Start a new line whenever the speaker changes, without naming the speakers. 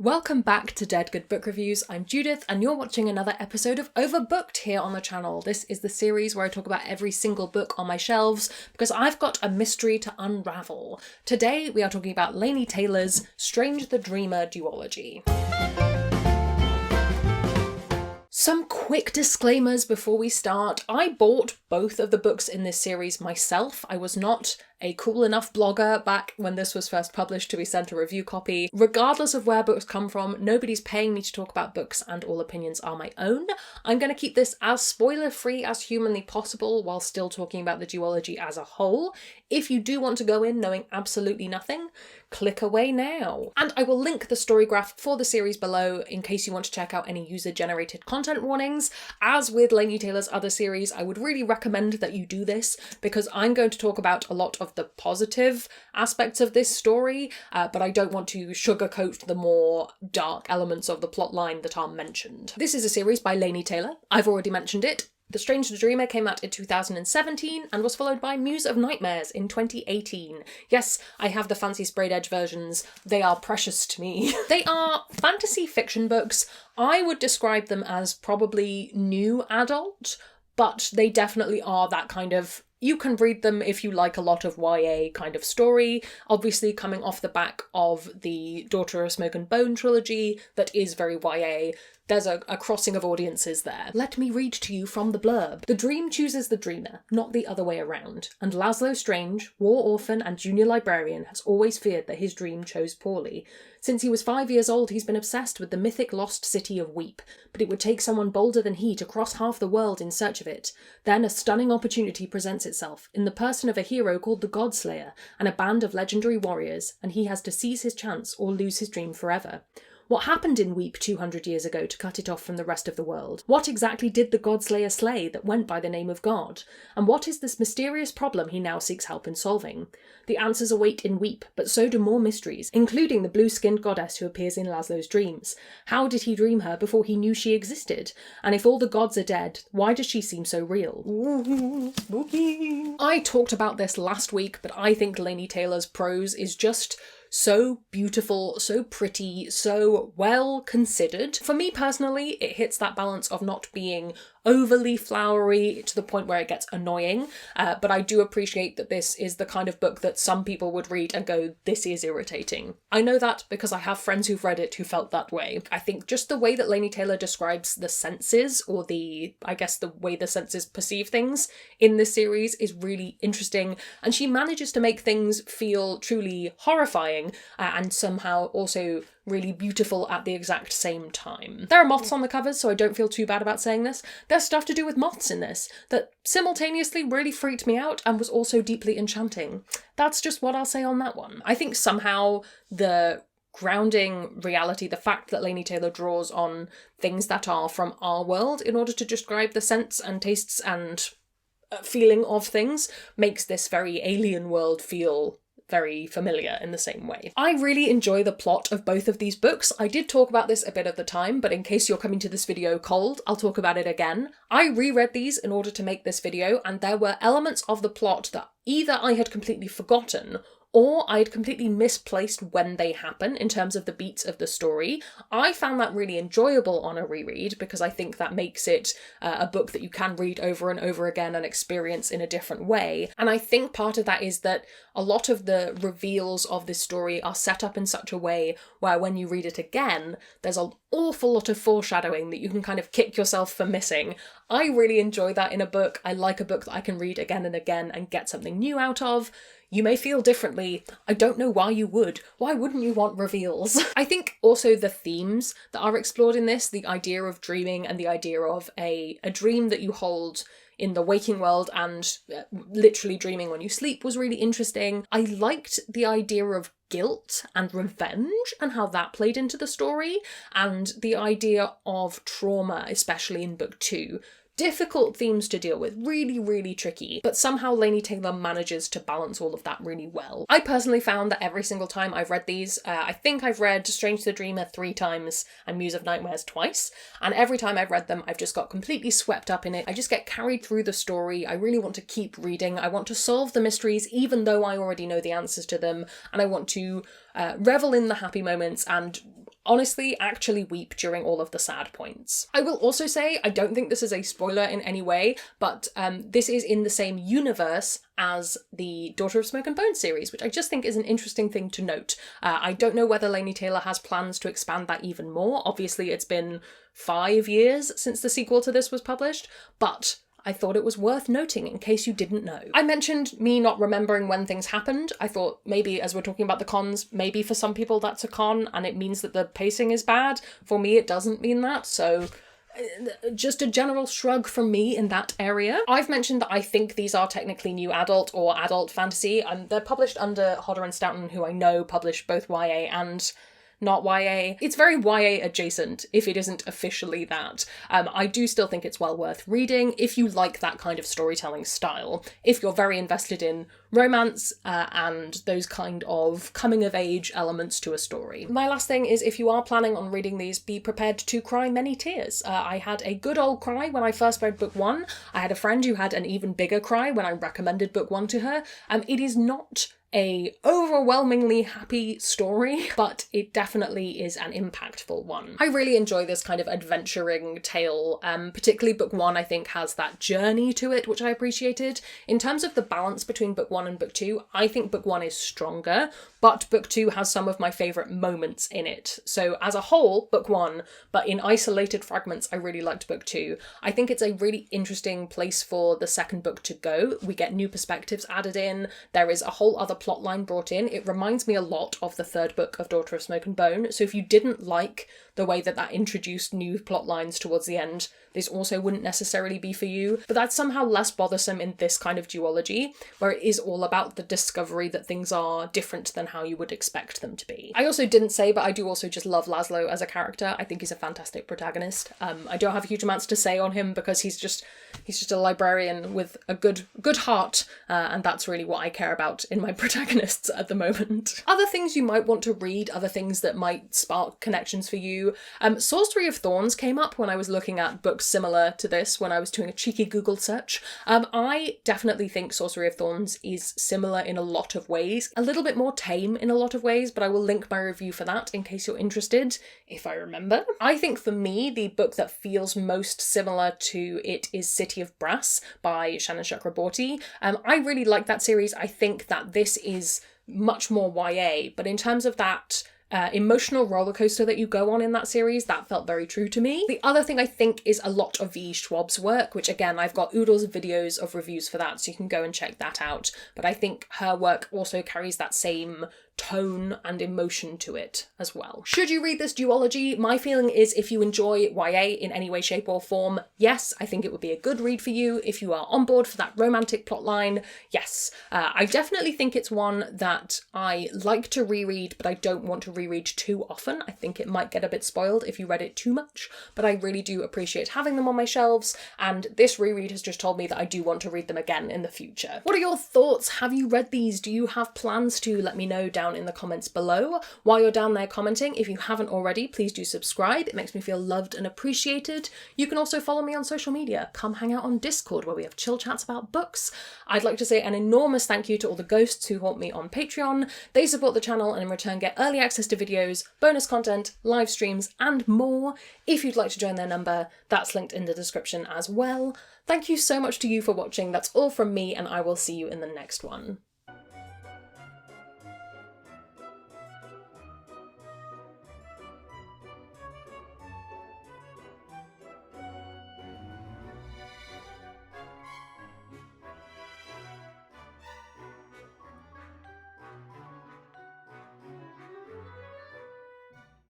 Welcome back to Dead Good Book Reviews. I'm Judith and you're watching another episode of Overbooked here on the channel. This is the series where I talk about every single book on my shelves because I've got a mystery to unravel. Today we are talking about Laini Taylor's Strange the Dreamer duology. Some quick disclaimers before we start. I bought both of the books in this series myself. I was not a cool enough blogger back when this was first published to be sent a review copy. Regardless of where books come from, nobody's paying me to talk about books and all opinions are my own. I'm going to keep this as spoiler-free as humanly possible while still talking about the duology as a whole. If you do want to go in knowing absolutely nothing, click away now. And I will link the story graph for the series below in case you want to check out any user-generated content warnings. As with Laini Taylor's other series, I would really recommend that you do this because I'm going to talk about a lot of the positive aspects of this story, but I don't want to sugarcoat the more dark elements of the plotline that are mentioned. This is a series by Laini Taylor. I've already mentioned it. The Strange the Dreamer came out in 2017 and was followed by Muse of Nightmares in 2018. Yes, I have the fancy sprayed edge versions. They are precious to me. They are fantasy fiction books. I would describe them as probably new adult, but they definitely are that kind of, you can read them if you like a lot of YA kind of story, obviously coming off the back of the Daughter of Smoke and Bone trilogy that is very YA. There's a crossing of audiences there. Let me read to you from the blurb. The dream chooses the dreamer, not the other way around. And Laszlo Strange, war orphan and junior librarian, has always feared that his dream chose poorly. Since he was 5 years old, he's been obsessed with the mythic lost city of Weep, but it would take someone bolder than he to cross half the world in search of it. Then a stunning opportunity presents itself, in the person of a hero called the Godslayer, and a band of legendary warriors, and he has to seize his chance or lose his dream forever. What happened in Weep 200 years ago to cut it off from the rest of the world? What exactly did the Godslayer slay that went by the name of God? And what is this mysterious problem he now seeks help in solving? The answers await in Weep, but so do more mysteries, including the blue-skinned goddess who appears in Laszlo's dreams. How did he dream her before he knew she existed? And if all the gods are dead, why does she seem so real? Ooh, spooky. I talked about this last week, but I think Laini Taylor's prose is just so beautiful, so pretty, so well considered. For me personally, it hits that balance of not being overly flowery to the point where it gets annoying, but I do appreciate that this is the kind of book that some people would read and go, this is irritating. I know that because I have friends who've read it who felt that way. I think just the way that Laini Taylor describes the senses, or the way the senses perceive things in this series is really interesting, and she manages to make things feel truly horrifying and somehow also really beautiful at the exact same time. There are moths on the covers, so I don't feel too bad about saying this. There's stuff to do with moths in this that simultaneously really freaked me out and was also deeply enchanting. That's just what I'll say on that one. I think somehow the grounding reality, the fact that Laini Taylor draws on things that are from our world in order to describe the scents and tastes and feeling of things, makes this very alien world feel very familiar in the same way. I really enjoy the plot of both of these books. I did talk about this a bit at the time, but in case you're coming to this video cold, I'll talk about it again. I reread these in order to make this video, and there were elements of the plot that either I had completely forgotten or I'd completely misplaced when they happen in terms of the beats of the story. I found that really enjoyable on a reread because I think that makes it a book that you can read over and over again and experience in a different way. And I think part of that is that a lot of the reveals of this story are set up in such a way where when you read it again, there's an awful lot of foreshadowing that you can kind of kick yourself for missing. I really enjoy that in a book. I like a book that I can read again and again and get something new out of. You may feel differently. I don't know why you would. Why wouldn't you want reveals? I think also the themes that are explored in this, the idea of dreaming and the idea of a dream that you hold in the waking world and literally dreaming when you sleep was really interesting. I liked the idea of guilt and revenge and how that played into the story, and the idea of trauma, especially in book 2. Difficult themes to deal with, really, really tricky, but somehow Laini Taylor manages to balance all of that really well. I personally found that every single time I've read these, I think I've read Strange the Dreamer 3 times and Muse of Nightmares twice, and every time I've read them, I've just got completely swept up in it. I just get carried through the story. I really want to keep reading. I want to solve the mysteries, even though I already know the answers to them, and I want to revel in the happy moments and honestly actually weep during all of the sad points. I will also say, I don't think this is a spoiler in any way, but this is in the same universe as the Daughter of Smoke and Bone series, which I just think is an interesting thing to note. I don't know whether Laini Taylor has plans to expand that even more. Obviously, it's been 5 years since the sequel to this was published, but I thought it was worth noting in case you didn't know. I mentioned me not remembering when things happened. I thought maybe, as we're talking about the cons, maybe for some people that's a con and it means that the pacing is bad. For me, it doesn't mean that, so just a general shrug from me in that area. I've mentioned that I think these are technically new adult or adult fantasy, and they're published under Hodder and Stoughton, who I know publish both YA and not YA. It's very YA adjacent, if it isn't officially that. I do still think it's well worth reading if you like that kind of storytelling style, if you're very invested in romance and those kind of coming-of-age elements to a story. My last thing is, if you are planning on reading these, be prepared to cry many tears. I had a good old cry when I first read book 1. I had a friend who had an even bigger cry when I recommended book 1 to her. It is not a overwhelmingly happy story, but it definitely is an impactful one. I really enjoy this kind of adventuring tale, particularly book 1 I think has that journey to it, which I appreciated. In terms of the balance between book 1 and book 2, I think book 1 is stronger, but book 2 has some of my favourite moments in it. So as a whole, book 1, but in isolated fragments, I really liked book 2. I think it's a really interesting place for the second book to go. We get new perspectives added in, there is a whole other plotline brought in. It reminds me a lot of the third book of Daughter of Smoke and Bone, so if you didn't like the way that introduced new plot lines towards the end, this also wouldn't necessarily be for you. But that's somehow less bothersome in this kind of duology, where it is all about the discovery that things are different than how you would expect them to be. I also didn't say, but I do also just love Laszlo as a character. I think he's a fantastic protagonist. I don't have huge amounts to say on him because he's just a librarian with a good heart, and that's really what I care about in my protagonists at the moment. Other things you might want to read, other things that might spark connections for you. Sorcery of Thorns came up when I was looking at books similar to this, when I was doing a cheeky Google search. I definitely think Sorcery of Thorns is similar in a lot of ways, a little bit more tame in a lot of ways, but I will link my review for that in case you're interested, if I remember. I think for me, the book that feels most similar to it is City of Brass by Shannon Chakraborty. I really like that series. I think that this is much more YA, but in terms of that emotional roller coaster that you go on in that series, that felt very true to me. The other thing I think is a lot of V. Schwab's work, which again, I've got oodles of videos of reviews for that, so you can go and check that out. But I think her work also carries that same tone and emotion to it as well. Should you read this duology? My feeling is if you enjoy YA in any way, shape or form, yes, I think it would be a good read for you. If you are on board for that romantic plotline, yes. I definitely think it's one that I like to reread, but I don't want to reread too often. I think it might get a bit spoiled if you read it too much, but I really do appreciate having them on my shelves, and this reread has just told me that I do want to read them again in the future. What are your thoughts? Have you read these? Do you have plans to? Let me know down in the comments below. While you're down there commenting, if you haven't already, please do subscribe. It makes me feel loved and appreciated. You can also follow me on social media. Come hang out on Discord where we have chill chats about books. I'd like to say an enormous thank you to all the ghosts who haunt me on Patreon. They support the channel and in return get early access to videos, bonus content, live streams, and more. If you'd like to join their number, that's linked in the description as well. Thank you so much to you for watching. That's all from me, and I will see you in the next one.